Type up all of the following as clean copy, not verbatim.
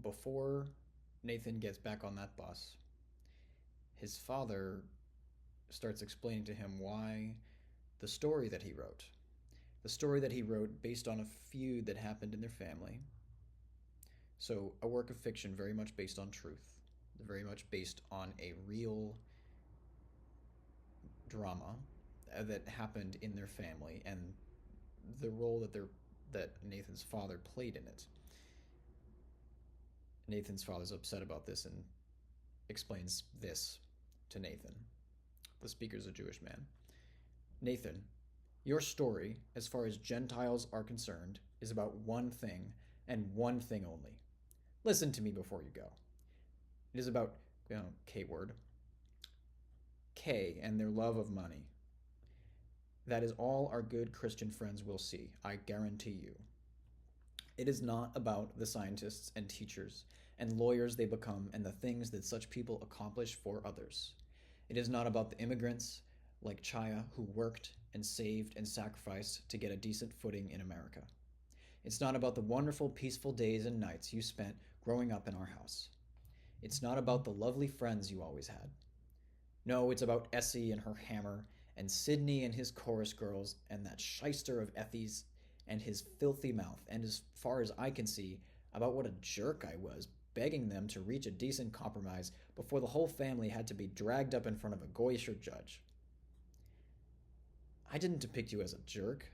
before Nathan gets back on that bus, his father starts explaining to him why the story that he wrote, the story that he wrote based on a feud that happened in their family. So, a work of fiction very much based on truth, very much based on a real drama that happened in their family and the role that Nathan's father played in it. Nathan's father's upset about this and explains this to Nathan. The speaker's a Jewish man. Nathan, your story, as far as Gentiles are concerned, is about one thing and one thing only. Listen to me before you go. It is about, K word, K and their love of money. That is all our good Christian friends will see, I guarantee you. It is not about the scientists and teachers and lawyers they become and the things that such people accomplish for others. It is not about the immigrants like Chaya who worked and saved and sacrificed to get a decent footing in America. It's not about the wonderful, peaceful days and nights you spent growing up in our house. It's not about the lovely friends you always had. No, it's about Essie and her hammer, and Sidney and his chorus girls, and that shyster of Effie's and his filthy mouth, and as far as I can see, about what a jerk I was, begging them to reach a decent compromise before the whole family had to be dragged up in front of a goyish judge. I didn't depict you as a jerk.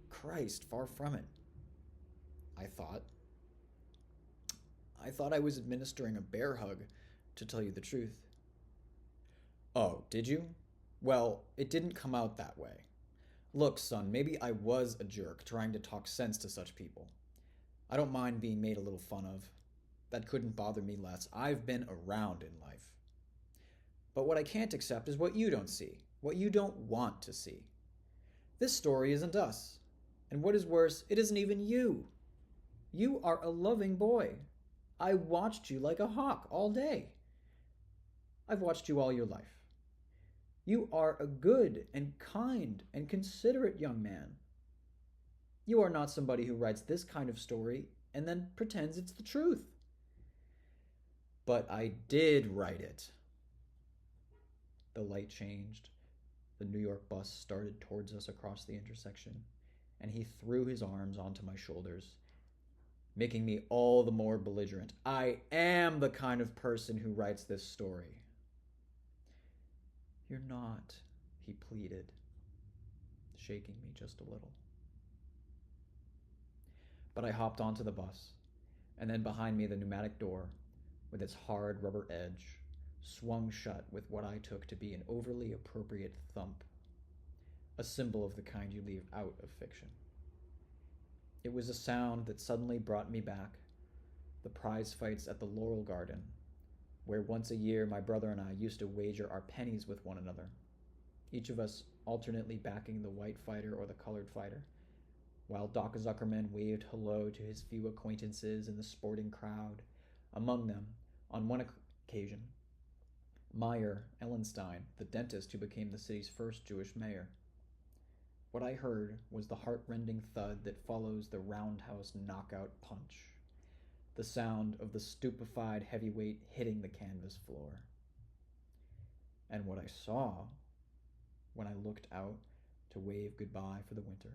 Christ, far from it. I thought. I was administering a bear hug, to tell you the truth. Oh, did you? Well, it didn't come out that way. Look, son, maybe I was a jerk trying to talk sense to such people. I don't mind being made a little fun of. That couldn't bother me less. I've been around in life. But what I can't accept is what you don't see, what you don't want to see. This story isn't us. And what is worse, it isn't even you. You are a loving boy. I watched you like a hawk all day. I've watched you all your life. You are a good and kind and considerate young man. You are not somebody who writes this kind of story and then pretends it's the truth. But I did write it. The light changed. The New York bus started towards us across the intersection, and he threw his arms onto my shoulders, making me all the more belligerent. I am the kind of person who writes this story. You're not, he pleaded, shaking me just a little. But I hopped onto the bus, and then behind me the pneumatic door, with its hard rubber edge, swung shut with what I took to be an overly appropriate thump, a symbol of the kind you leave out of fiction. It was a sound that suddenly brought me back, the prize fights at the Laurel Garden, where once a year my brother and I used to wager our pennies with one another, each of us alternately backing the white fighter or the colored fighter, while Doc Zuckerman waved hello to his few acquaintances in the sporting crowd. Among them, on one occasion, Meyer Ellenstein, the dentist who became the city's first Jewish mayor. What I heard was the heart-rending thud that follows the roundhouse knockout punch, the sound of the stupefied heavyweight hitting the canvas floor. And what I saw when I looked out to wave goodbye for the winter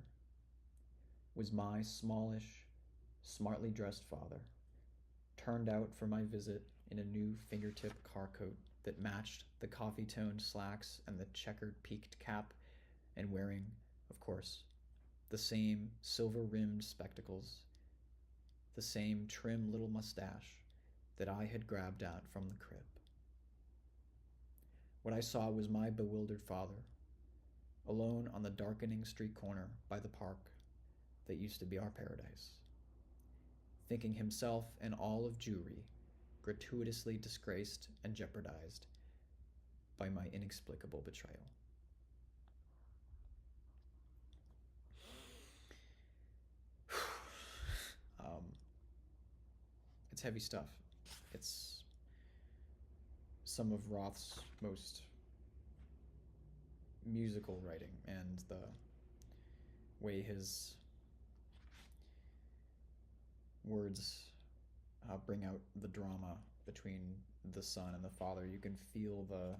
was my smallish, smartly dressed father, turned out for my visit in a new fingertip car coat that matched the coffee-toned slacks and the checkered peaked cap, and wearing, of course, the same silver-rimmed spectacles, the same trim little mustache that I had grabbed at from the crib. What I saw was my bewildered father, alone on the darkening street corner by the park that used to be our paradise, thinking himself and all of Jewry gratuitously disgraced and jeopardized by my inexplicable betrayal. It's heavy stuff. It's some of Roth's most musical writing, and the way his words bring out the drama between the son and the father. You can feel the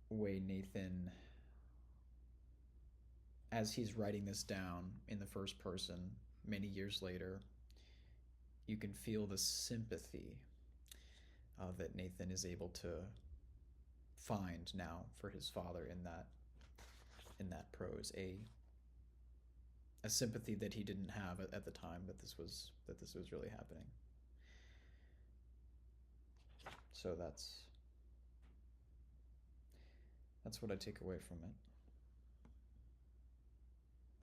way Nathan, as he's writing this down in the first person many years later, you can feel the sympathy that Nathan is able to find now for his father in that prose, a sympathy that he didn't have at the time that this was really happening. So that's what I take away from it.